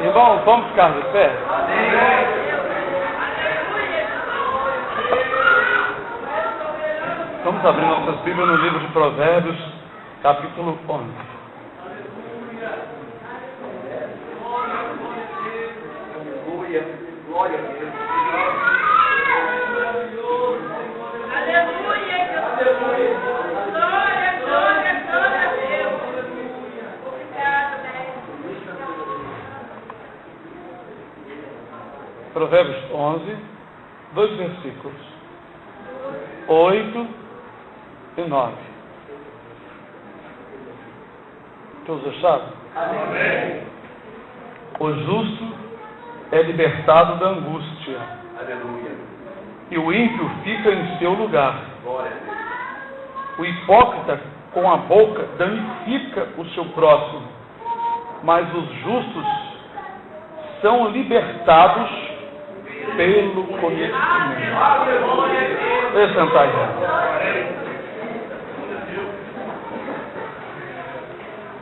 Irmãos, vamos ficar de pé? Vamos abrir nossas Bíblias no livro de Provérbios, capítulo 11. Glória a Deus. Provérbios 11, dois versículos, 8 e 9. Todos acharam? Amém. O justo é libertado da angústia. Aleluia. E o ímpio fica em seu lugar. Glória a Deus. O hipócrita com a boca danifica o seu próximo, mas os justos são libertados pelo conhecimento. Deixa eu sentar aí.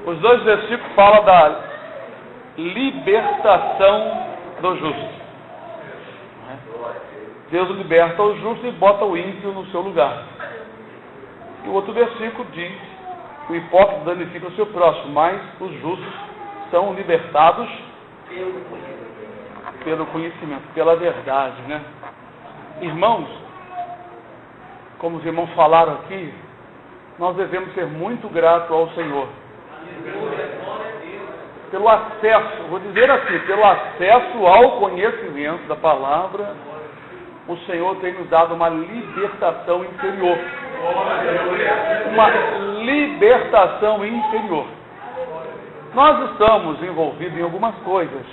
Os dois versículos falam da libertação do justo. Deus liberta o justo e bota o ímpio no seu lugar. E o outro versículo diz: o hipócrita danifica o seu próximo, mas os justos são libertados pelo conhecimento, pela verdade, né? Irmãos, como os irmãos falaram aqui, nós devemos ser muito gratos ao Senhor pelo acesso, vou dizer assim, pelo acesso ao conhecimento da palavra. O Senhor tem nos dado uma libertação interior. Uma libertação interior. Nós estamos envolvidos em algumas coisas,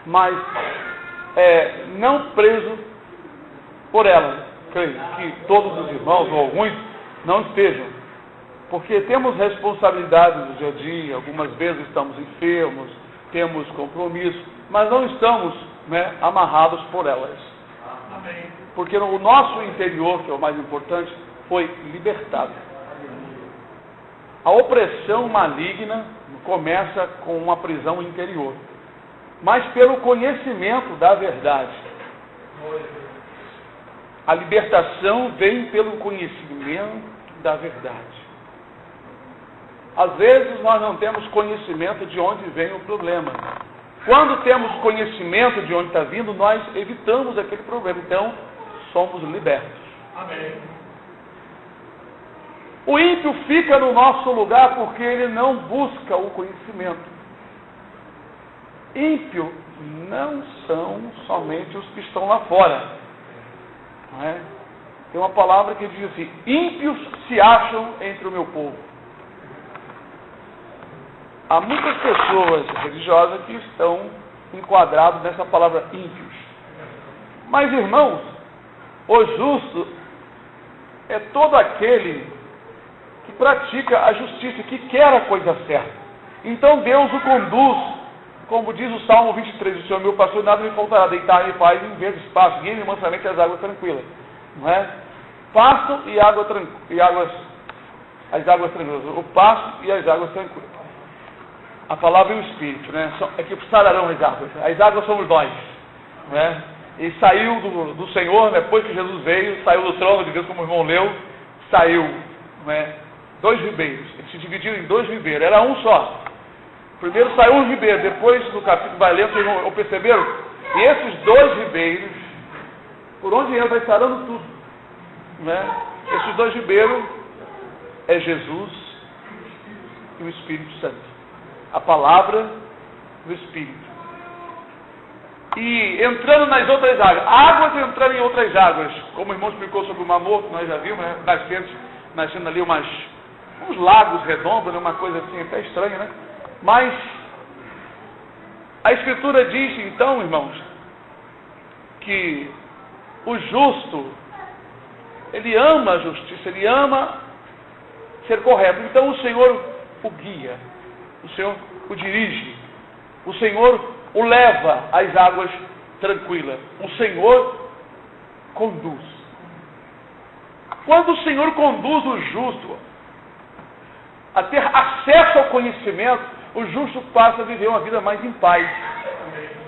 mas não presos por elas. Creio que todos os irmãos, ou alguns, não estejam. Porque temos responsabilidades no dia a dia, algumas vezes estamos enfermos, temos compromisso, mas não estamos amarrados por elas. Amém. Porque o nosso interior, que é o mais importante, foi libertado. A opressão maligna começa com uma prisão interior, mas pelo conhecimento da verdade. A libertação vem pelo conhecimento da verdade. Às vezes nós não temos conhecimento de onde vem o problema. Quando temos conhecimento de onde está vindo, nós evitamos aquele problema. Então, somos libertos. Amém. O ímpio fica no nosso lugar porque ele não busca o conhecimento. Ímpio não são somente os que estão lá fora. Não é? Tem uma palavra que diz assim: ímpios se acham entre o meu povo. Há muitas pessoas religiosas que estão enquadradas nessa palavra ímpios. Mas, irmãos, o justo é todo aquele que pratica a justiça, que quer a coisa certa. Então Deus o conduz, como diz o Salmo 23, o Senhor meu pastor, nada me faltará, deitar-me em paz em verdes pastos, guia-me mansamente às águas tranquilas. Não é? Pasto e águas tranquilas. O pasto e as águas tranquilas. A palavra e o Espírito, né? É que sararão as águas. As águas somos nós, né? E saiu do Senhor, depois que Jesus veio, saiu do trono de Deus, como o irmão leu, saiu, né? 2 ribeiros. Ele se dividiu em 2 ribeiros, era um só. Primeiro saiu um ribeiro, depois no capítulo vai lendo, vocês vão perceberam? E esses 2 ribeiros, por onde entra, vai sarando tudo, né? Esses 2 ribeiros é Jesus e o Espírito Santo. A palavra do Espírito. E entrando nas outras águas entrando em outras águas, como o irmão explicou sobre o Mar Morto, nós já vimos, né? Nascendo ali uns lagos redondos, né? Uma coisa assim até estranha, né? Mas a Escritura diz, então, irmãos, que o justo, ele ama a justiça, ele ama ser correto. Então o Senhor o guia. O Senhor o dirige, o Senhor o leva às águas tranquilas, o Senhor conduz. Quando o Senhor conduz o justo a ter acesso ao conhecimento, o justo passa a viver uma vida mais em paz.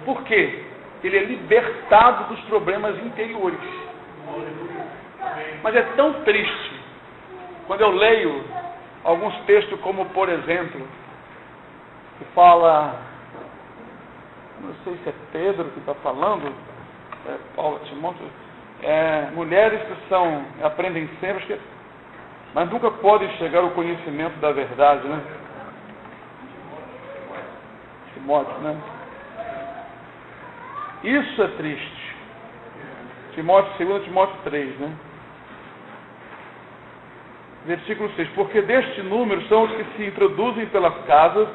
Por quê? Ele é libertado dos problemas interiores. Mas é tão triste quando eu leio alguns textos como, por exemplo, que fala, não sei se é Pedro que está falando, Paulo, Timóteo, mulheres que aprendem sempre, mas nunca podem chegar ao conhecimento da verdade, né? Timóteo, né? Isso é triste. 2 Timóteo 3, né? Versículo 6. Porque deste número são os que se introduzem pelas casas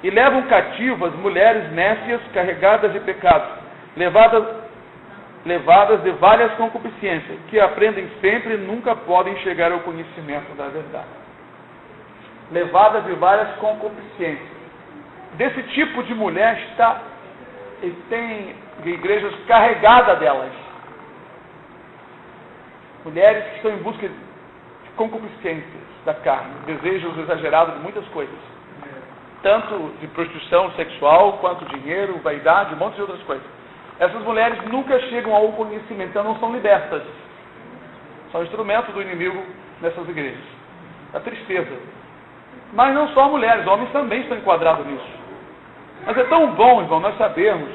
e levam cativas mulheres nécias carregadas de pecados, levadas de várias concupiscências, que aprendem sempre e nunca podem chegar ao conhecimento da verdade. Levadas de várias concupiscências. Desse tipo de mulher tem igrejas carregadas delas. Mulheres que estão em busca de concupiscências da carne, desejos exagerados de muitas coisas. Tanto de prostituição sexual, quanto dinheiro, vaidade, um monte de outras coisas. Essas mulheres nunca chegam ao conhecimento, então não são libertas. São instrumentos do inimigo nessas igrejas. A tristeza. Mas não só mulheres, homens também estão enquadrados nisso. Mas é tão bom, irmão, nós sabermos,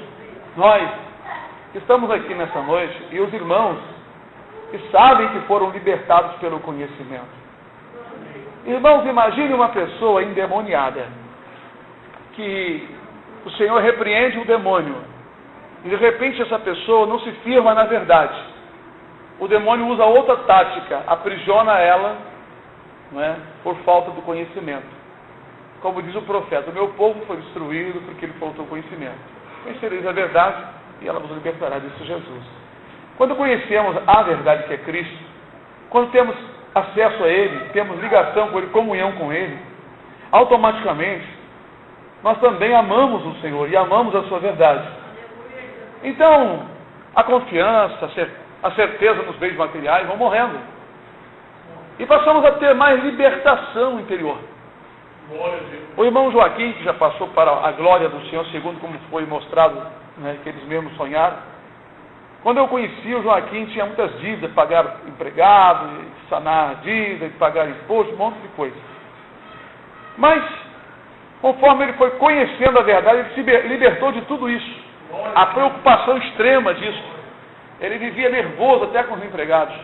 nós que estamos aqui nessa noite, e os irmãos que sabem que foram libertados pelo conhecimento. Irmãos, imagine uma pessoa endemoniada, que o Senhor repreende o demônio, e de repente essa pessoa não se firma na verdade. O demônio usa outra tática, aprisiona ela, não é, por falta do conhecimento. Como diz o profeta, o meu povo foi destruído porque ele faltou conhecimento. Conhecereis a verdade e ela vos libertará, disse Jesus. Quando conhecemos a verdade que é Cristo, quando temos acesso a Ele, temos ligação com Ele, comunhão com Ele, automaticamente nós também amamos o Senhor e amamos a sua verdade. Então, a confiança, a certeza nos bens materiais vão morrendo. E passamos a ter mais libertação interior. O irmão Joaquim, que já passou para a glória do Senhor, segundo como foi mostrado, né, que eles mesmos sonharam. Quando eu conheci o Joaquim, tinha muitas dívidas, pagar empregado, sanar a dívida, pagar imposto, um monte de coisa. Mas, conforme ele foi conhecendo a verdade, ele se libertou de tudo isso. A preocupação extrema disso. Ele vivia nervoso até com os empregados.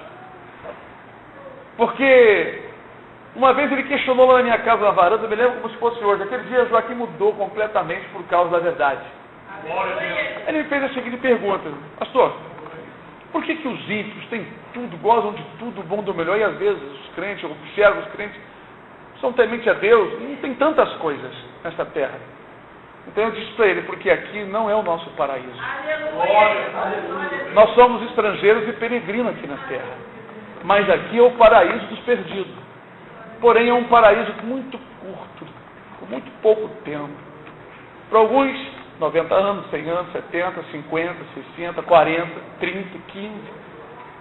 Porque uma vez ele questionou lá na minha casa, na varanda, eu me lembro como se fosse hoje. Aquele dia Joaquim mudou completamente por causa da verdade. Ele me fez a seguinte pergunta: pastor, por que os ímpios têm tudo, gozam de tudo, bom do melhor, e às vezes os crentes, eu observo os crentes, são temente a Deus, e não tem tantas coisas nessa terra? Então eu disse para ele, porque aqui não é o nosso paraíso. Nós somos estrangeiros e peregrinos aqui na terra. Mas aqui é o paraíso dos perdidos. Porém é um paraíso muito curto, com muito pouco tempo. Para alguns, 90 anos, 100 anos, 70, 50, 60, 40, 30, 15.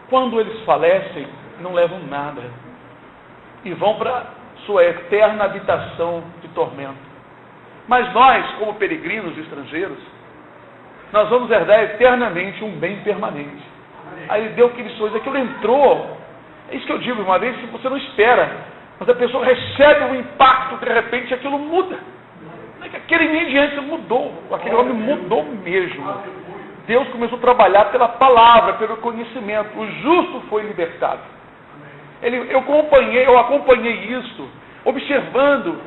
Quando eles falecem, não levam nada. E vão para sua eterna habitação de tormento. Mas nós, como peregrinos estrangeiros, nós vamos herdar eternamente um bem permanente. Aí ele deu aquele sorriso, aquilo entrou. É isso que eu digo, uma vez que você não espera, mas a pessoa recebe um impacto, de repente aquilo muda. Aquele imediante mudou, aquele homem mudou mesmo. Deus começou a trabalhar pela palavra, pelo conhecimento. O justo foi libertado. Eu acompanhei isso, observando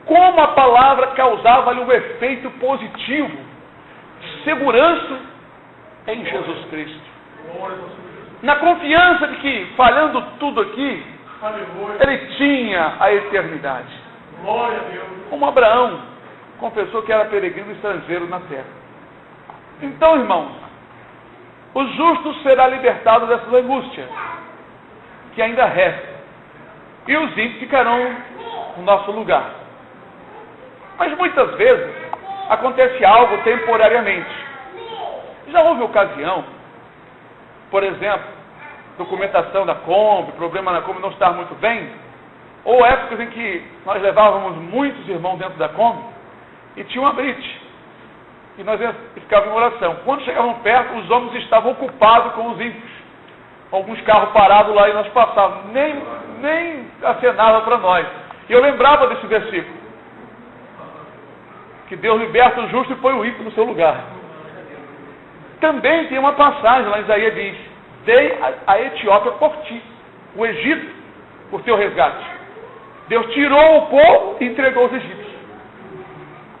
como a palavra causava ali um efeito positivo, de segurança em Jesus Cristo. Na confiança de que, falhando tudo aqui, ele tinha a eternidade. Como Abraão confessou que era peregrino estrangeiro na terra. Então, irmãos, o justo será libertado dessas angústias que ainda restam, e os ímpios ficarão no nosso lugar. Mas muitas vezes acontece algo temporariamente. Já houve ocasião, por exemplo, documentação da Kombi, problema na Kombi não estar muito bem, ou épocas em que nós levávamos muitos irmãos dentro da Kombi e tinha uma brite. e nós ficávamos em oração. Quando chegavam perto, os homens estavam ocupados com os ímpios. Alguns carros parados lá e nós passávamos, nem acenava para nós. E eu lembrava desse versículo, que Deus liberta o justo e põe o ímpio no seu lugar. Também tem uma passagem lá em Isaías diz: dei a Etiópia por ti, o Egito por teu resgate. Deus tirou o povo e entregou os egípcios.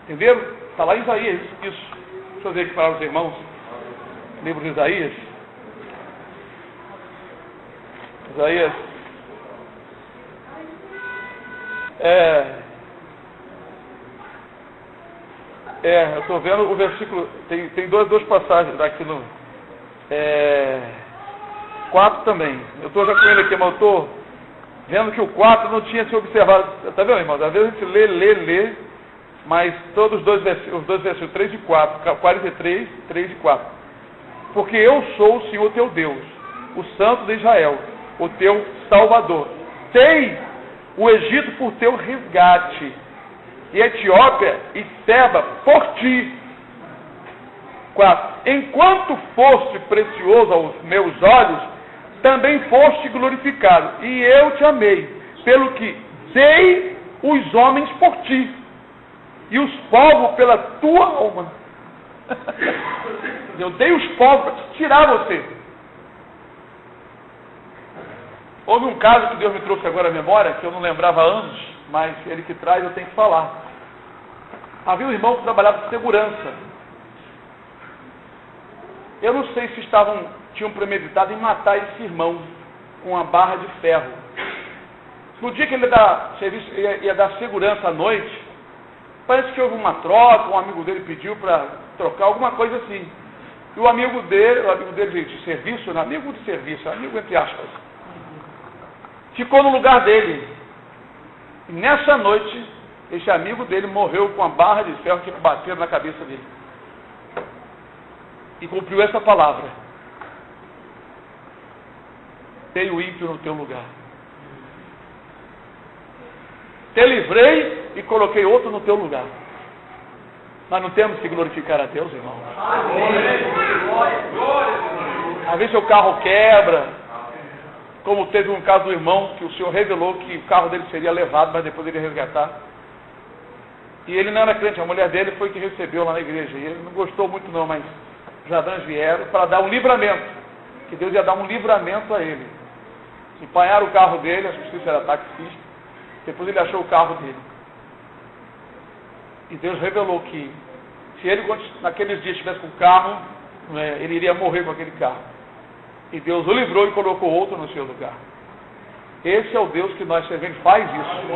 Entenderam? Está lá em Isaías isso. Deixa eu ver aqui para os irmãos. Livro de Isaías. Isaías. Eu estou vendo o versículo, tem duas passagens aqui no 4 também. Eu estou já com ele aqui, mas eu estou vendo que o 4 não tinha se observado. Está vendo, irmãos? Às vezes a gente lê, mas todos os dois versículos, 3 e 4, 43, 3 e 4. Porque eu sou o Senhor teu Deus, o Santo de Israel, o teu Salvador. Dei o Egito por teu resgate, e Etiópia e Seba por ti. 4. Enquanto foste precioso aos meus olhos, também foste glorificado, e eu te amei, pelo que dei os homens por ti, e os povos pela tua alma. Eu dei os povos para te tirar você. Houve um caso que Deus me trouxe agora à memória, que eu não lembrava há anos, mas ele que traz eu tenho que falar. Havia um irmão que trabalhava de segurança. Eu não sei se tinham premeditado em matar esse irmão com uma barra de ferro. No dia que ele ia dar segurança à noite, parece que houve uma troca, um amigo dele pediu para trocar, alguma coisa assim. E o amigo dele de serviço, amigo entre aspas, ficou no lugar dele. E nessa noite, esse amigo dele morreu com a barra de ferro que bateu na cabeça dele. E cumpriu essa palavra: dei o ímpio no teu lugar. Te livrei e coloquei outro no teu lugar. Nós não temos que glorificar a Deus, irmão. Às vezes o carro quebra, como teve um caso do irmão, que o Senhor revelou que o carro dele seria levado, mas depois ele ia resgatar. E ele não era crente, a mulher dele foi que recebeu lá na igreja. E ele não gostou muito não, mas os ladrões vieram para dar um livramento. Que Deus ia dar um livramento a ele. Empanharam o carro dele, a justiça era taxista. Depois ele achou o carro dele. E Deus revelou que se ele naqueles dias estivesse com o carro, ele iria morrer com aquele carro. E Deus o livrou e colocou outro no seu lugar. Esse é o Deus que nós servimos, faz isso.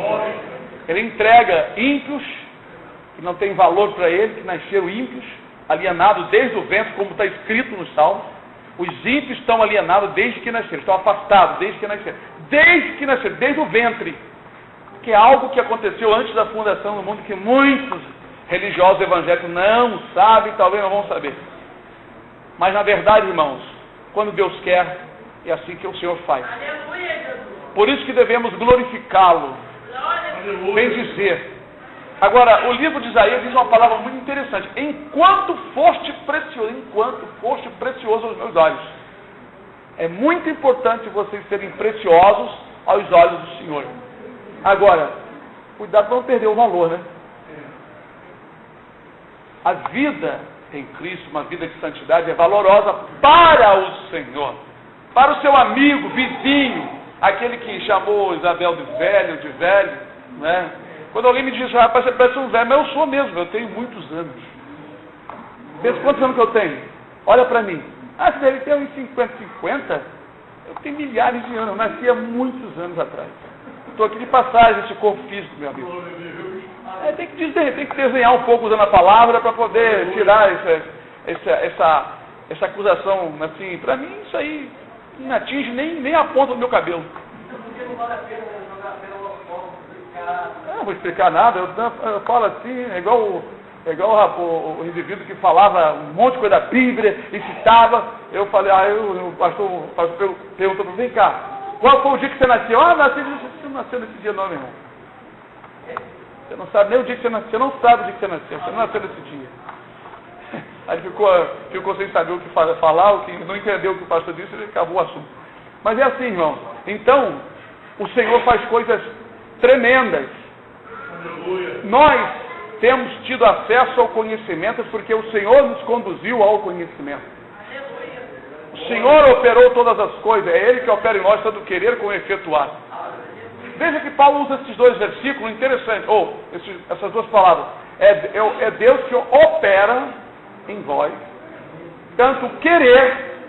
Ele entrega ímpios, que não tem valor para ele, que nasceram ímpios, alienados desde o ventre, como está escrito nos Salmos. Os ímpios estão alienados desde que nasceram, estão afastados desde que nasceram. Desde o ventre. Que é algo que aconteceu antes da fundação do mundo, que muitos religiosos evangélicos não sabem, talvez não vão saber. Mas na verdade, irmãos, quando Deus quer, é assim que o Senhor faz. Por isso que devemos glorificá-lo. Bem dizer. Agora, o livro de Isaías diz uma palavra muito interessante: enquanto foste precioso aos meus olhos. É muito importante vocês serem preciosos aos olhos do Senhor. Agora, cuidado para não perder o valor, né? A vida em Cristo, uma vida de santidade, é valorosa para o Senhor. Para o seu amigo, vizinho, aquele que chamou Isabel de velho, né? Quando alguém me diz, rapaz, você parece um velho, mas eu sou mesmo, eu tenho muitos anos. Pensa quantos anos que eu tenho? Olha para mim. Você deve ter uns 50? Eu tenho milhares de anos, eu nasci há muitos anos atrás. Estou aqui de passagem esse corpo físico, meu amigo. Tem que desenhar um pouco usando a palavra para poder tirar essa acusação. Assim, para mim isso aí não atinge nem a ponta do meu cabelo. Não vou explicar nada, eu falo assim, é igual o indivíduo que falava um monte de coisa da Bíblia e citava. Eu falei, o pastor perguntou para mim, vem cá, qual foi o dia que você nasceu? Você não nasceu nesse dia não, meu irmão. Você não sabe nem o dia que você nasceu, você não sabe o dia que você nasceu, você não nasceu nesse dia. Aí ele ficou sem saber o que falar, o que não entendeu o que o pastor disse, ele acabou o assunto. Mas é assim, irmão. Então, o Senhor faz coisas tremendas. Nós temos tido acesso ao conhecimento porque o Senhor nos conduziu ao conhecimento. O Senhor operou todas as coisas, é Ele que opera em nós, tanto querer como efetuar. Veja que Paulo usa esses dois versículos interessantes, ou essas duas palavras. É Deus que opera em vós, tanto querer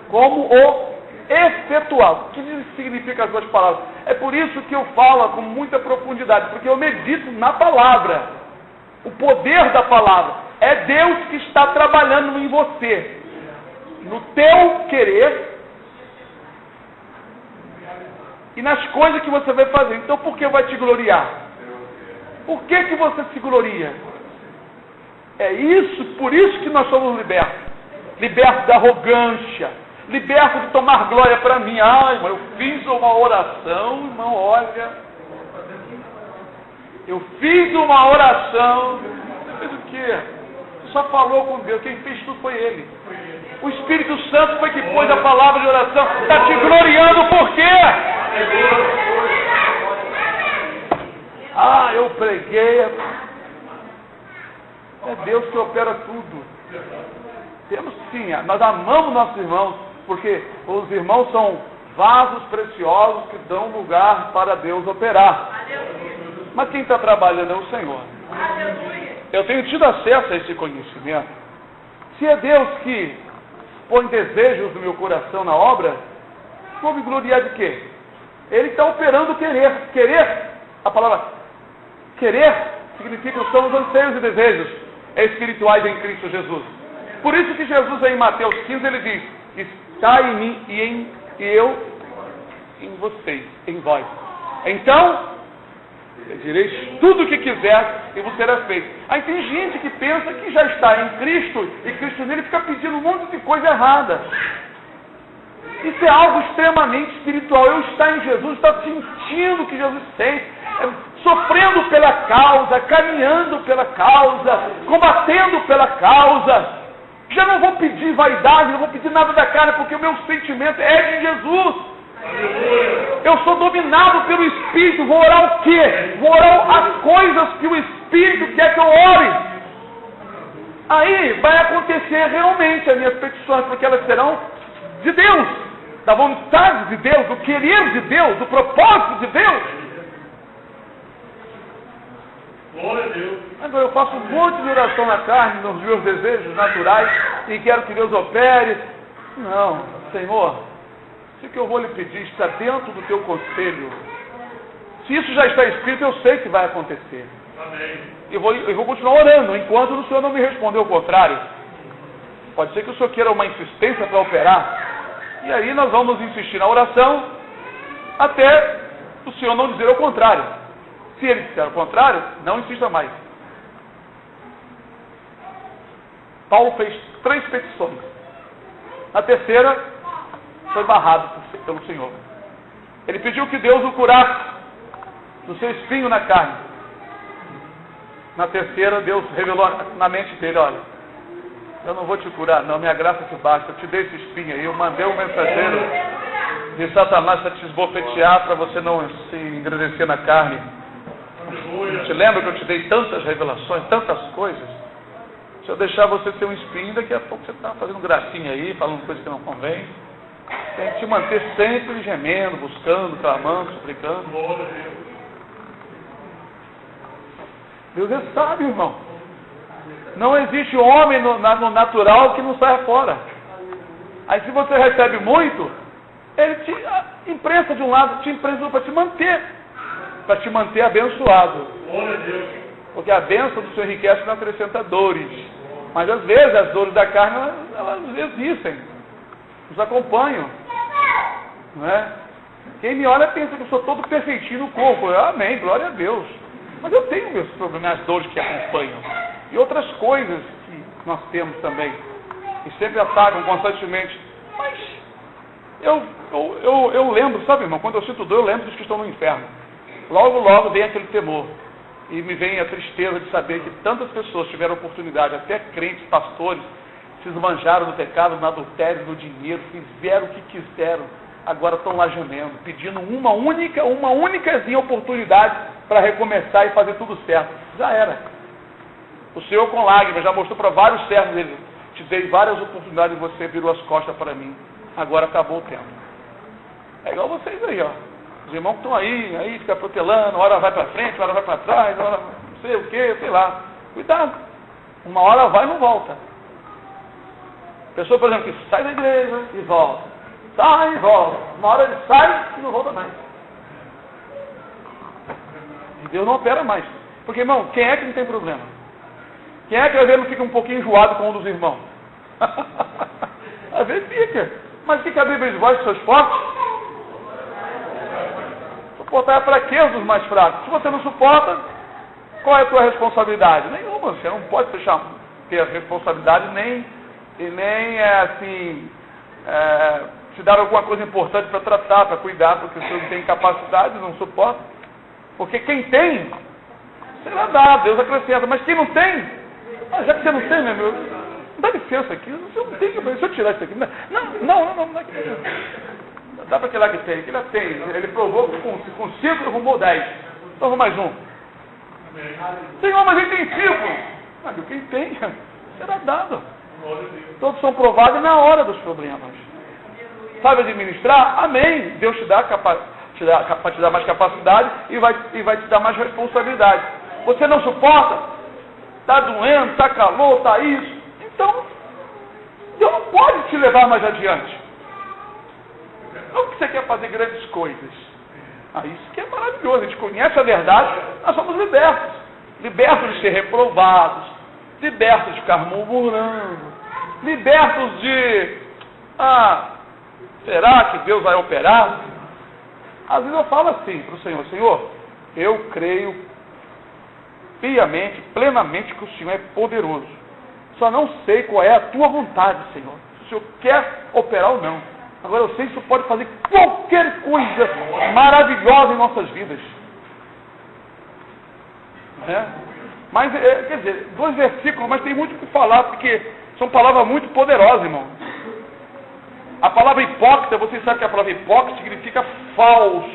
como o efetuar. O que significa as duas palavras? É por isso que eu falo com muita profundidade, porque eu medito na palavra, o poder da palavra. É Deus que está trabalhando em você, no teu querer e nas coisas que você vai fazer. Então por que vai te gloriar? Por que você se gloria? É isso, por isso que nós somos libertos. Libertos da arrogância, libertos de tomar glória para mim. Ai, irmão, eu fiz uma oração, irmão, olha. Eu fiz uma oração. Você fez o quê? Você só falou com Deus, quem fez tudo foi Ele. O Espírito Santo foi que pôs a palavra de oração. Está te gloriando por quê? Ah, eu preguei. É Deus que opera tudo. Temos sim, nós amamos nossos irmãos, porque os irmãos são vasos preciosos que dão lugar para Deus operar. Mas quem está trabalhando é o Senhor. Eu tenho tido acesso a esse conhecimento. Se é Deus que põe desejos no meu coração na obra, vou me gloriar de quê? Ele está operando o querer. Querer, a palavra querer significa que são os anseios e desejos espirituais em Cristo Jesus. Por isso que Jesus em Mateus 15 ele diz: está em mim e eu em vocês, em vós. Então pedireis tudo o que quiser e vos será feito. Aí tem gente que pensa que já está em Cristo e Cristo nele fica pedindo um monte de coisa errada. Isso é algo extremamente espiritual. Eu estar em Jesus, estar sentindo o que Jesus sente, sofrendo pela causa, caminhando pela causa, combatendo pela causa. Já não vou pedir vaidade, não vou pedir nada da carne, porque o meu sentimento é de Jesus. Eu sou dominado pelo Espírito. Vou orar o quê? Vou orar as coisas que o Espírito quer que eu ore. Aí vai acontecer realmente as minhas petições, porque elas serão de Deus, da vontade de Deus, do querer de Deus, do propósito de Deus. Glória a Deus. Agora eu faço um monte de oração na carne, nos meus desejos naturais, e quero que Deus opere. Não, Senhor, se o que eu vou lhe pedir está dentro do teu conselho, se isso já está escrito, eu sei que vai acontecer. Amém. Eu vou continuar orando, enquanto o Senhor não me responder o contrário. Pode ser que o Senhor queira uma insistência para operar, e aí nós vamos insistir na oração, até o Senhor não dizer o contrário. Se Ele disser o contrário, não insista mais. Paulo fez 3 petições. Na terceira, foi barrado pelo Senhor. Ele pediu que Deus o curasse do seu espinho na carne. Na terceira, Deus revelou na mente dele: olha, eu não vou te curar, não, minha graça te basta. Eu te dei esse espinho aí, eu mandei um mensageiro de Satanás para te esbofetear, para você não se engrandecer na carne. Te lembra que eu te dei tantas revelações, tantas coisas? Se eu deixar você ser um espinho, daqui a pouco você está fazendo gracinha aí, falando coisa que não convém. Tem que te manter sempre gemendo, buscando, clamando, suplicando. Deus é sábio, irmão. Não existe homem no natural que não saia fora. Aí se você recebe muito, ele te imprensa de um lado, te imprensa para te manter abençoado. Glória a Deus. Porque a bênção do Senhor enriquece e não acrescenta dores. Mas às vezes as dores da carne, elas existem. Nos acompanham. Não é? Quem me olha pensa que eu sou todo perfeitinho no corpo. Amém, glória a Deus. Mas eu tenho meus problemas, as dores que acompanham. E outras coisas que nós temos também. E sempre atacam constantemente. Mas eu lembro, sabe, irmão? Quando eu sinto dor, eu lembro dos que estão no inferno. Logo, logo vem aquele temor. E me vem a tristeza de saber que tantas pessoas tiveram oportunidade, até crentes, pastores, se esbanjaram no pecado, no adultério, no dinheiro, fizeram o que quiseram, agora estão lá gemendo, pedindo uma únicazinha oportunidade para recomeçar e fazer tudo certo. Já era. O Senhor com lágrimas já mostrou para vários servos dele: te dei várias oportunidades e você virou as costas para mim. Agora acabou o tempo. É igual vocês aí, ó. Os irmãos que estão aí fica protelando, hora vai para frente, hora vai para trás, hora não sei o que, sei lá. Cuidado. Uma hora vai e não volta. Pessoa, por exemplo, que sai da igreja e volta. Sai e volta. Uma hora ele sai e não volta mais. E Deus não opera mais. Porque, irmão, quem é que não tem problema? Quem é que às vezes não fica um pouquinho enjoado com um dos irmãos? Às vezes fica. Mas fica a Bíblia de vós, seus fortes. Suportar a fraqueza dos mais fracos. Se você não suporta, qual é a tua responsabilidade? Nenhuma. Você não pode ter a responsabilidade nem te dar alguma coisa importante para tratar, para cuidar, porque você não tem capacidade, não suporta. Porque quem tem, será dado, Deus acrescenta. Mas quem não tem, já que você não tem, meu amigo, dá licença aqui, você não tem, se eu tirar isso aqui. Não é que dá para aquele lá que tem, que ele tem. Ele provou que com 5 arrumou 10. Então vou mais um. Senhor, mas ele tem 5. Mas quem tem, será dado. Todos são provados na hora dos problemas. Sabe administrar? Amém. Deus te dá te dar mais capacidade e vai te dar mais responsabilidade. Você não suporta? Está doendo, está calor, está isso. Então, Deus não pode te levar mais adiante. Não que você quer fazer grandes coisas. Isso que é maravilhoso. A gente conhece a verdade, nós somos libertos. Libertos de ser reprovados. Libertos de ficar murmurando. Libertos de... será que Deus vai operar? Às vezes eu falo assim para o Senhor: Senhor, eu creio piamente, plenamente que o Senhor é poderoso. Só não sei qual é a tua vontade, Senhor. Se o Senhor quer operar ou não. Agora eu sei que o Senhor pode fazer qualquer coisa maravilhosa em nossas vidas. Mas, quer dizer, 2 versículos, mas tem muito o que falar, porque são palavras muito poderosas, irmão. A palavra hipócrita, vocês sabem que a palavra hipócrita significa falso.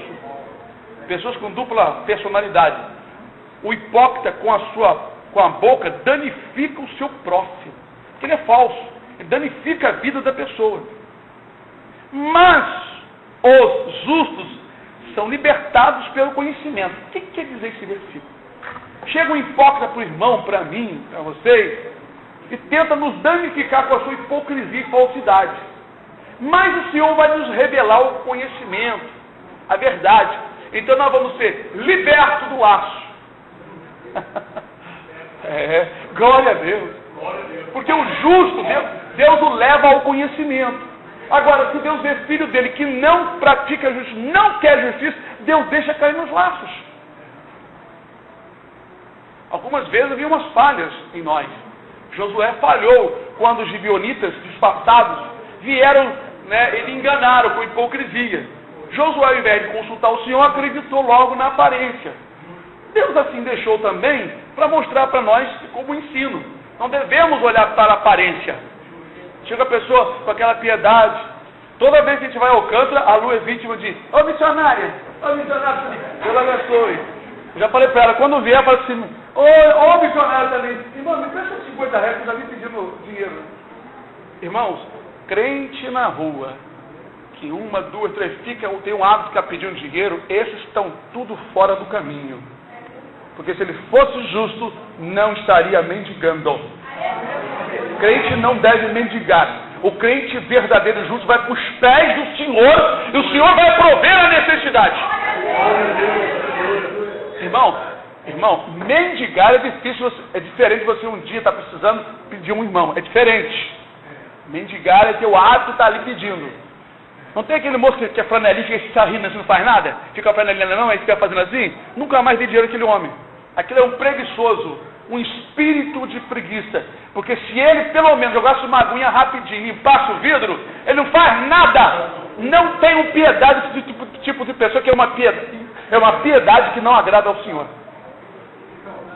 Pessoas com dupla personalidade. O hipócrita com a boca danifica o seu próximo. Porque ele é falso. Ele danifica a vida da pessoa. Mas os justos são libertados pelo conhecimento. O que quer dizer esse versículo? Chega um hipócrita para o irmão, para mim, para vocês, e tenta nos danificar com a sua hipocrisia e falsidade. Mas o Senhor vai nos revelar o conhecimento, a verdade. Então nós vamos ser libertos do laço. Glória a Deus. Porque o justo, Deus o leva ao conhecimento. Agora, se Deus vê filho dele que não pratica justiça, não quer justiça, Deus deixa cair nos laços. Algumas vezes havia umas falhas em nós. Josué falhou quando os gibeonitas disfarçados vieram, e enganaram com hipocrisia. Josué, ao invés de consultar o Senhor, acreditou logo na aparência. Deus assim deixou também para mostrar para nós como ensino. Não devemos olhar para a aparência. Chega a pessoa com aquela piedade. Toda vez que a gente vai ao Alcântara, a Lu é vítima de: ô missionária, Deus abençoe. Eu já falei para ela, quando vier, fala assim: ô missionária está ali, irmão, me presta 50 reais, eu já vim pedindo dinheiro. Irmãos, crente na rua, que 1, 2, 3 tem um hábito de ficar pedindo dinheiro, esses estão tudo fora do caminho. Porque se ele fosse justo, não estaria mendigando. Crente não deve mendigar. O crente verdadeiro e justo vai para os pés do Senhor, e o Senhor vai prover a necessidade. Irmão, mendigar é difícil, é diferente de você um dia estar precisando pedir um irmão, é diferente. Mendigar é ter o hábito de estar ali pedindo. Não tem aquele moço que é flanelinha, que está rindo assim, não faz nada? Fica a flanelinha não, aí fica fazendo assim? Nunca mais dê dinheiro aquele homem. Aquilo é um preguiçoso, um espírito de preguiça. Porque se ele pelo menos jogasse uma aguinha rapidinho e limpasse o vidro, ele não faz nada. Não tenham piedade desse tipo de pessoa, que é uma piedade que não agrada ao Senhor.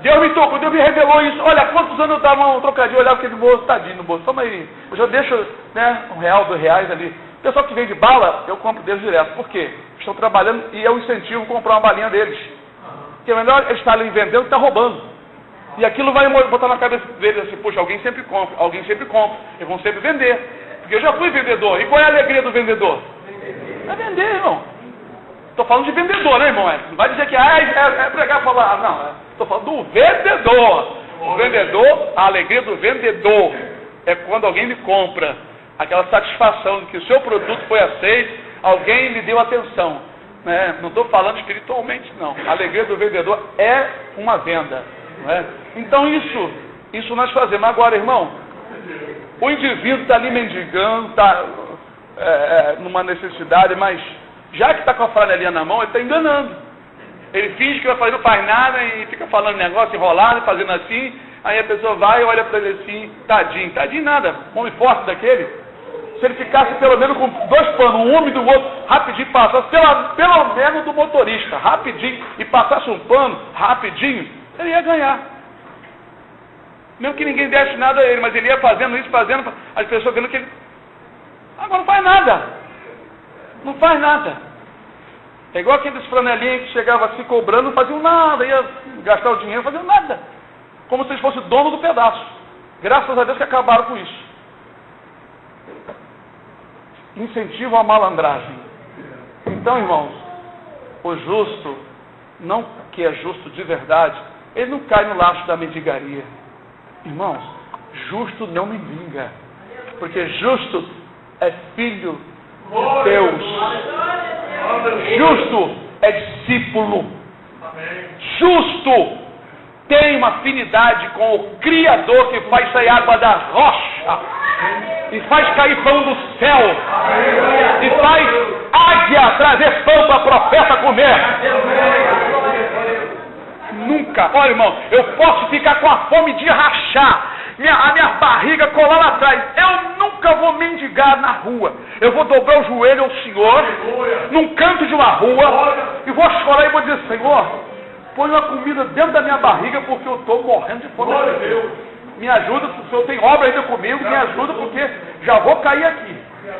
Deus me tocou, Deus me revelou isso. Olha, quantos anos eu dava um trocadinho, olhava aquele bolso, tadinho no bolso. Toma aí, eu já deixo, né, R$1, R$2 ali. O pessoal que vende bala, eu compro deles direto. Por quê? Estão trabalhando e eu incentivo comprar uma balinha deles. Porque é melhor eles estarem vendendo que estar roubando. E aquilo vai botar na cabeça deles assim, poxa, alguém sempre compra, eles vão sempre vender. Porque eu já fui vendedor. E qual é a alegria do vendedor? É vender, irmão. Estou falando de vendedor, né, irmão? Não vai dizer que é pregar e falar. Não, estou falando do vendedor. O vendedor, a alegria do vendedor é quando alguém me compra. Aquela satisfação de que o seu produto foi aceito, alguém lhe deu atenção. Né? Não estou falando espiritualmente, não. A alegria do vendedor é uma venda. Não é? Então isso nós fazemos. Agora, irmão, o indivíduo está ali mendigando, está numa necessidade, mas já que está com a flanelinha na mão, ele está enganando. Ele finge que vai fazer, não faz nada e fica falando negócio enrolado, fazendo assim. Aí a pessoa vai e olha para ele assim, tadinho nada, homem forte daquele. Se ele ficasse pelo menos com 2 panos, um úmido e o outro, rapidinho passasse, pelo menos do motorista, rapidinho, e passasse um pano, rapidinho, ele ia ganhar. Mesmo que ninguém desse nada a ele, mas ele ia fazendo isso, as pessoas vendo que ele... Agora não faz nada. Não faz nada. É igual aqueles flanelinhos que chegavam assim cobrando, não faziam nada, ia gastar o dinheiro, não faziam nada. Como se eles fossem dono do pedaço. Graças a Deus que acabaram com isso. Incentivo à malandragem. Então, irmãos, o justo, não que é justo de verdade, ele não cai no laço da mendigaria. Irmãos, justo não mendiga, porque justo é filho de Deus. Justo é discípulo. Justo tem uma afinidade com o Criador que faz sair água da rocha e faz cair pão do céu e faz águia trazer pão para profeta comer. Nunca, olha, irmão, eu posso ficar com a fome de rachar, a minha barriga colar lá atrás, eu nunca vou mendigar na rua. Eu vou dobrar o joelho ao Senhor num canto de uma rua e vou chorar e vou dizer: Senhor, põe uma comida dentro da minha barriga porque eu estou morrendo de fome. Me ajuda, se o Senhor tem obra ainda comigo, me ajuda porque já vou cair aqui.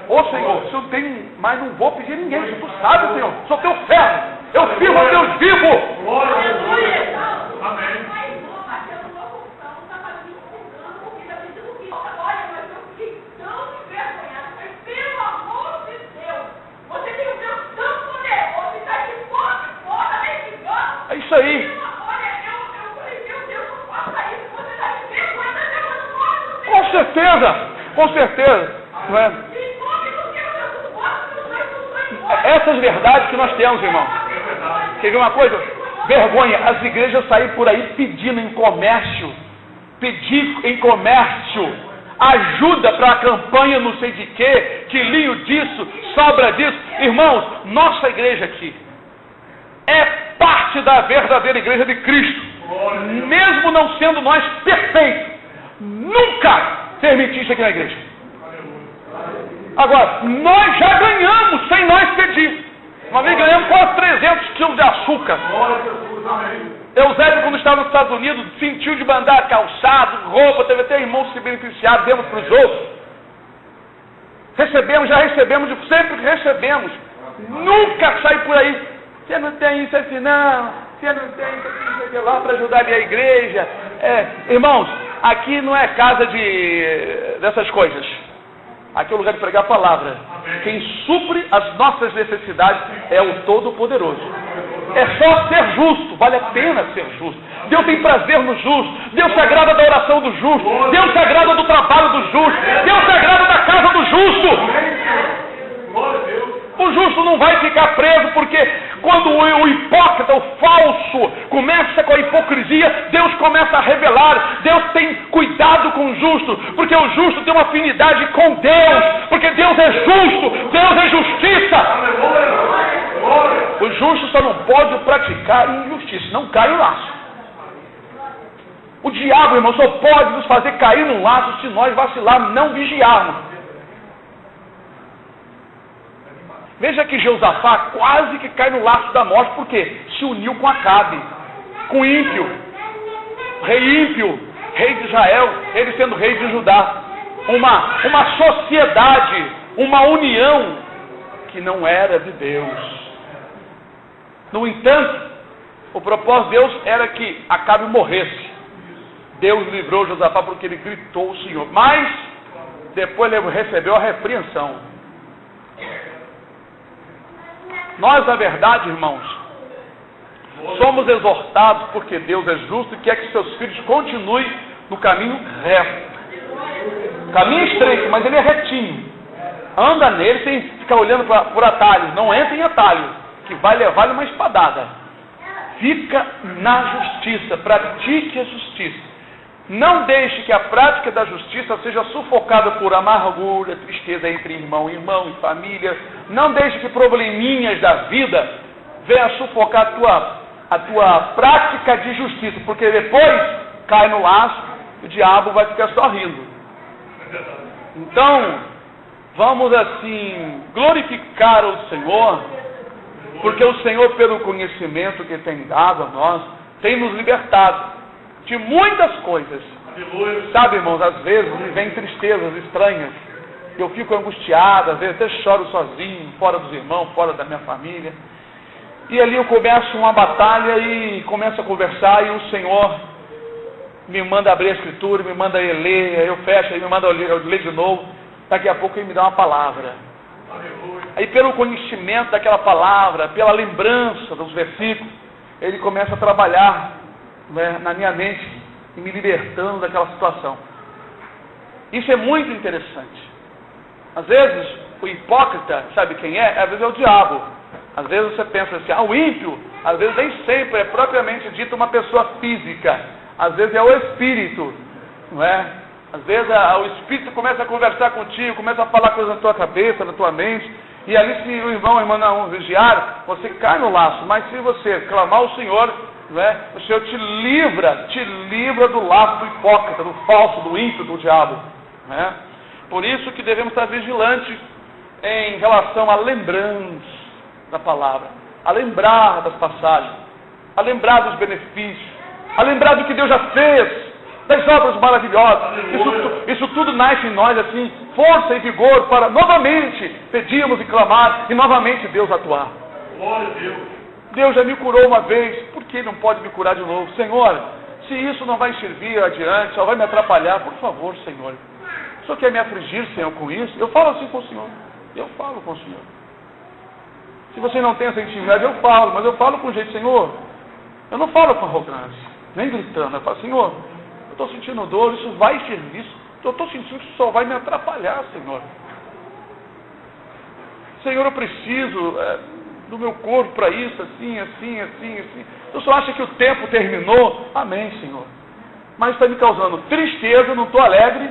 Ô Senhor, se eu tenho, mas não vou pedir ninguém, se tu sabe, Senhor, sou teu servo, eu sirvo a Deus vivo. Glória a Deus. Amém. É isso aí. Com certeza. Não é? Essas verdades que nós temos, irmão. Quer ver uma coisa? Vergonha, as igrejas saírem por aí pedindo em comércio, ajuda para a campanha não sei de quê, quilinho disso, sobra disso. Irmãos, nossa igreja aqui é parte da verdadeira igreja de Cristo. Mesmo não sendo nós perfeitos, nunca permitir isso aqui na igreja. Agora, nós já ganhamos sem nós pedir. Uma vez ganhamos quase 300 quilos de açúcar. Eusébio, quando estava nos Estados Unidos, sentiu de mandar calçado, roupa, teve até irmãos se beneficiaram, demos para os outros. Sempre recebemos. Nunca sai por aí. Você não tem isso assim, não. Você não tem isso aqui lá para ajudar a minha igreja. Irmãos, aqui não é casa dessas coisas. Aqui é o lugar de pregar a palavra. Quem supre as nossas necessidades é o Todo-Poderoso. É só ser justo, vale a pena ser justo. Deus tem prazer no justo. Deus se agrada da oração do justo. Deus se agrada do trabalho do justo. Deus se agrada da casa do justo. O justo não vai ficar preso, porque quando o hipócrita, o falso, começa com a hipocrisia, Deus começa a revelar. Deus tem cuidado com o justo, porque o justo tem uma afinidade com Deus, porque Deus é justo, Deus é justiça. O justo só não pode praticar injustiça, não cai no laço. O diabo, irmão, só pode nos fazer cair num laço se nós vacilarmos, não vigiarmos. Veja que Jeosafá quase que cai no laço da morte, porque se uniu com Acabe, com o ímpio. rei ímpio, rei de Israel, ele sendo rei de Judá. Uma sociedade, uma união que não era de Deus. No entanto, o propósito de Deus era que Acabe morresse. Deus livrou Josafá porque ele gritou o Senhor. Mas depois ele recebeu a repreensão. Nós, na verdade, irmãos, somos exortados porque Deus é justo e quer que seus filhos continuem no caminho reto. Caminho estreito, mas ele é retinho. Anda nele sem ficar olhando por atalhos. Não entra em atalho, que vai levar-lhe uma espadada. Fica na justiça, pratique a justiça. Não deixe que a prática da justiça seja sufocada por amargura, tristeza entre irmão e irmão, em família. Não deixe que probleminhas da vida venham sufocar a tua prática de justiça, porque depois cai no laço, o diabo vai ficar só rindo. Então, vamos assim glorificar o Senhor, porque o Senhor, pelo conhecimento que tem dado a nós, tem nos libertado de muitas coisas. Sabe, irmãos, às vezes me vem tristezas estranhas. Eu fico angustiado, às vezes até choro sozinho, fora dos irmãos, fora da minha família. E ali eu começo uma batalha e começo a conversar e o Senhor me manda abrir a Escritura, me manda ler, eu fecho, aí me manda eu ler de novo. Daqui a pouco ele me dá uma palavra. Aí pelo conhecimento daquela palavra, pela lembrança dos versículos, ele começa a trabalhar, né, na minha mente e me libertando daquela situação. Isso é muito interessante. Às vezes o hipócrita, sabe quem é? Às vezes é o diabo. Às vezes você pensa assim, o ímpio, às vezes nem sempre é propriamente dito uma pessoa física. Às vezes é o espírito, não é? Às vezes o espírito começa a conversar contigo, começa a falar coisas na tua cabeça, na tua mente, e ali se o irmão e a irmã não vigiar, você cai no laço. Mas se você clamar ao Senhor, não é? O Senhor te livra do laço do hipócrita, do falso, do ímpio, do diabo, não é? Por isso que devemos estar vigilantes em relação à lembrança da palavra, a lembrar das passagens, a lembrar dos benefícios, a lembrar do que Deus já fez, das obras maravilhosas. Isso tudo nasce em nós assim, força e vigor para novamente pedirmos e clamar e novamente Deus atuar. Glória a Deus. Deus já me curou uma vez, por que não pode me curar de novo? Senhor, se isso não vai servir adiante, só vai me atrapalhar, por favor, Senhor. O Senhor quer me afligir, Senhor, com isso? Eu falo assim com o Senhor. Eu falo com o Senhor. Se você não tem essa intimidade, eu falo, mas eu falo com jeito, Senhor. Eu não falo com arrogância, nem gritando. Eu falo, Senhor, eu estou sentindo dor, isso vai servir, isso. Eu estou sentindo que isso só vai me atrapalhar, Senhor. Senhor, eu preciso do meu corpo para isso, assim. Eu só acho que o tempo terminou. Amém, Senhor. Mas está me causando tristeza, não estou alegre,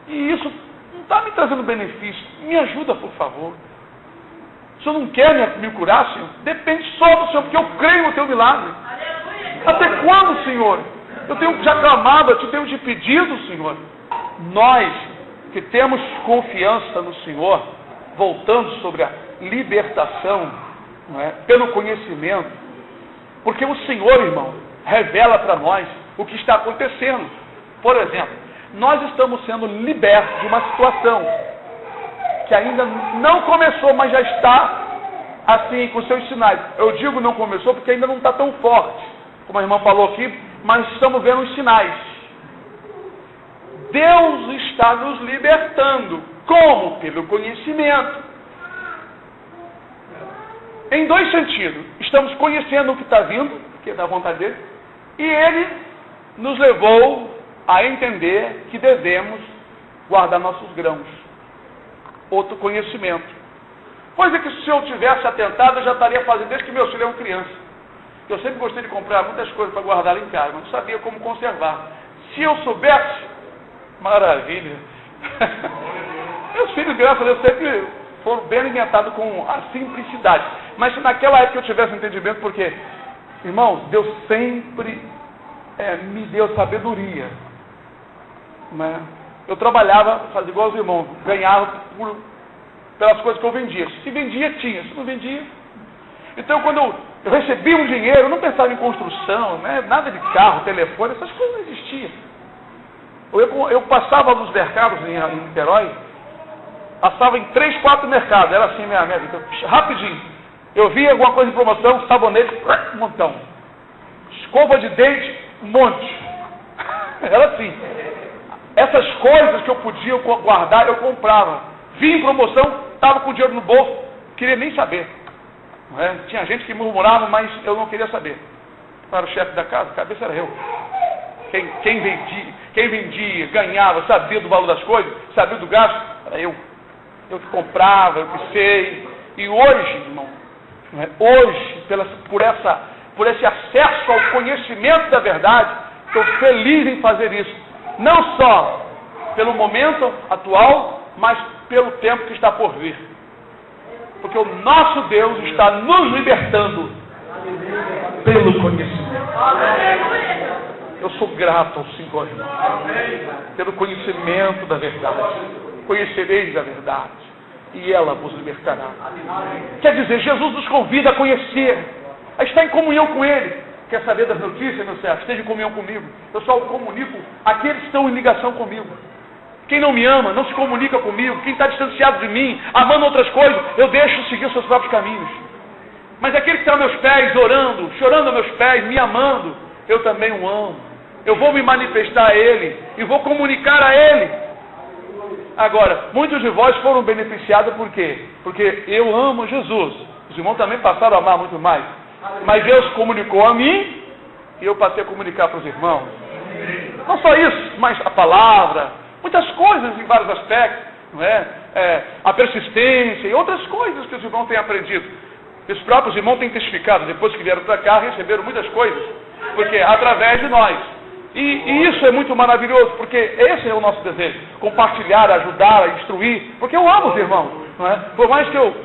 e isso não está me trazendo benefício. Me ajuda, por favor. O Senhor não quer me curar, Senhor? Depende só do Senhor, porque eu creio no teu milagre. Até quando, Senhor? Eu tenho já clamado, eu tenho te pedido, Senhor. Nós que temos confiança no Senhor, voltando sobre a libertação, não é? Pelo conhecimento, porque o Senhor, irmão, revela para nós o que está acontecendo. Por exemplo, nós estamos sendo libertos de uma situação que ainda não começou, mas já está assim, com seus sinais. Eu digo não começou porque ainda não está tão forte, como a irmã falou aqui, mas estamos vendo os sinais. Deus está nos libertando. Como? Pelo conhecimento. Em dois sentidos. Estamos conhecendo o que está vindo, que é da vontade dele, e ele nos levou a entender que devemos guardar nossos grãos. Outro conhecimento. Coisa que se eu tivesse atentado, eu já estaria fazendo desde que meus filhos eram crianças. Eu sempre gostei de comprar muitas coisas para guardar lá em casa, mas não sabia como conservar. Se eu soubesse, maravilha. Meus filhos, graças a Deus, sempre foram bem alimentados com a simplicidade. Mas se naquela época eu tivesse entendimento, porque, irmãos, Deus sempre me deu sabedoria. Né? Eu trabalhava, fazia igual os irmãos, ganhava pelas coisas que eu vendia. Se vendia, tinha. Se não vendia. Então, quando eu Eu recebia um dinheiro, eu não pensava em construção, né? Nada de carro, telefone, essas coisas não existiam. Eu passava nos mercados em Niterói, passava em 3, 4 mercados, era assim minha vida, rapidinho. Eu via alguma coisa em promoção, sabonete, um montão. Escova de dente, um monte. Era assim. Essas coisas que eu podia guardar, eu comprava. Via em promoção, estava com dinheiro no bolso, não queria nem saber. Não é? Tinha gente que murmurava, mas eu não queria saber. Para o chefe da casa, a cabeça era eu. Quem vendia, ganhava, sabia do valor das coisas, sabia do gasto, era eu. Eu que comprava, eu que sei. E hoje, irmão, não é? Hoje, por esse acesso ao conhecimento da verdade, estou feliz em fazer isso. Não só pelo momento atual, mas pelo tempo que está por vir. Porque o nosso Deus está nos libertando pelo conhecimento. Eu sou grato ao Senhor, irmão, pelo conhecimento da verdade. Conhecereis a verdade, e ela vos libertará. Quer dizer, Jesus nos convida a conhecer, a estar em comunhão com Ele. Quer saber das notícias, meu servo? Esteja em comunhão comigo. Eu só comunico aqueles que estão em ligação comigo. Quem não me ama, não se comunica comigo. Quem está distanciado de mim, amando outras coisas, eu deixo seguir os seus próprios caminhos. Mas aquele que está aos meus pés, orando, chorando aos meus pés, me amando, eu também o amo. Eu vou me manifestar a Ele e vou comunicar a Ele. Agora, muitos de vós foram beneficiados por quê? Porque eu amo Jesus. Os irmãos também passaram a amar muito mais. Mas Deus comunicou a mim e eu passei a comunicar para os irmãos. Não só isso, mas a palavra, muitas coisas em vários aspectos, não é? A persistência e outras coisas que os irmãos têm aprendido. Os próprios irmãos têm testificado, depois que vieram para cá, receberam muitas coisas, porque através de nós. E isso é muito maravilhoso, porque esse é o nosso desejo, compartilhar, ajudar, instruir, porque eu amo os irmãos, não é? Por mais que eu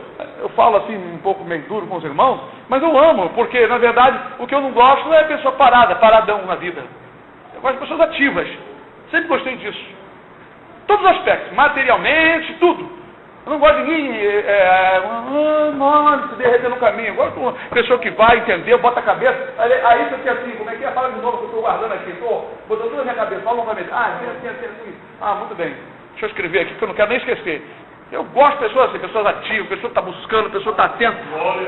falo assim um pouco meio duro com os irmãos, mas eu amo, porque na verdade o que eu não gosto é a pessoa paradão na vida. Eu gosto de pessoas ativas, sempre gostei disso. Todos os aspectos, materialmente, tudo. Eu não gosto de ninguém se derreter no caminho. Eu gosto de uma pessoa que vai entender, bota a cabeça. Aí você quer assim, como é que é? Fala de novo que eu estou guardando aqui. Estou botando tudo na minha cabeça, fala novamente. Assim. Muito bem. Deixa eu escrever aqui, que eu não quero nem esquecer. Eu gosto de pessoas assim, pessoas ativas, pessoa que está buscando, pessoa que está atenta.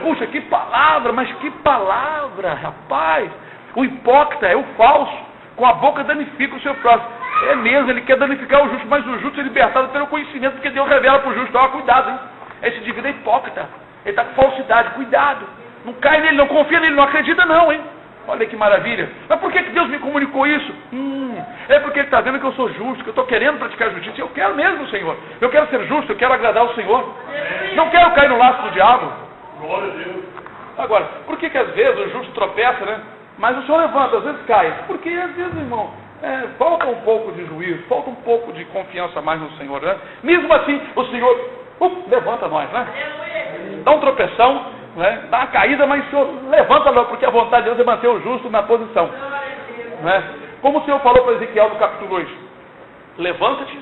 Puxa, que palavra, mas que palavra, rapaz. O hipócrita é o falso, com a boca danifica o seu próximo. É mesmo, ele quer danificar o justo, mas o justo é libertado pelo conhecimento, porque Deus revela para o justo. Ó, cuidado, hein? Esse indivíduo é hipócrita, ele está com falsidade, cuidado. Não cai nele, não confia nele, não acredita não, hein? Olha que maravilha. Mas por que Deus me comunicou isso? É porque Ele está vendo que eu sou justo, que eu estou querendo praticar justiça. Eu quero mesmo, Senhor. Eu quero ser justo, eu quero agradar o Senhor. Não quero cair no laço do diabo. Glória a Deus. Agora, por que às vezes o justo tropeça, né? Mas o Senhor levanta, às vezes cai. Porque às vezes, irmão, falta um pouco de juízo, falta um pouco de confiança mais no Senhor, né? Mesmo assim, o Senhor levanta nós, né? Dá um tropeção, né? Dá uma caída, mas o Senhor levanta logo, porque a vontade de Deus é manter o justo na posição, né? Como o Senhor falou para Ezequiel no capítulo 2: levanta-te,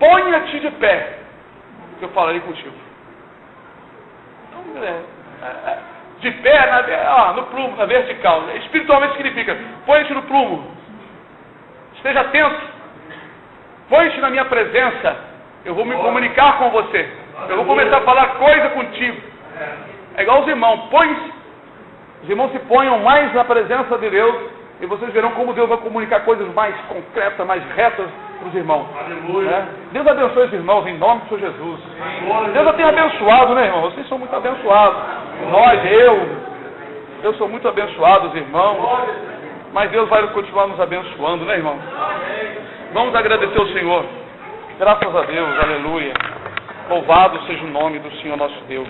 ponha-te de pé, que eu falarei contigo. Então, de pé no plumo, na vertical. Espiritualmente significa: põe-te no plumo, esteja atento, põe-te na minha presença, eu vou me comunicar com você, eu vou começar a falar coisa contigo. É igual os irmãos, os irmãos se ponham mais na presença de Deus, e vocês verão como Deus vai comunicar coisas mais concretas, mais retas para os irmãos. Deus abençoe os irmãos em nome de Senhor Jesus. Deus já tem abençoado, né, irmão? Vocês são muito abençoados. Eu sou muito abençoado, os irmãos. Mas Deus vai continuar nos abençoando, né, irmão? Vamos agradecer ao Senhor. Graças a Deus, aleluia. Louvado seja o nome do Senhor nosso Deus.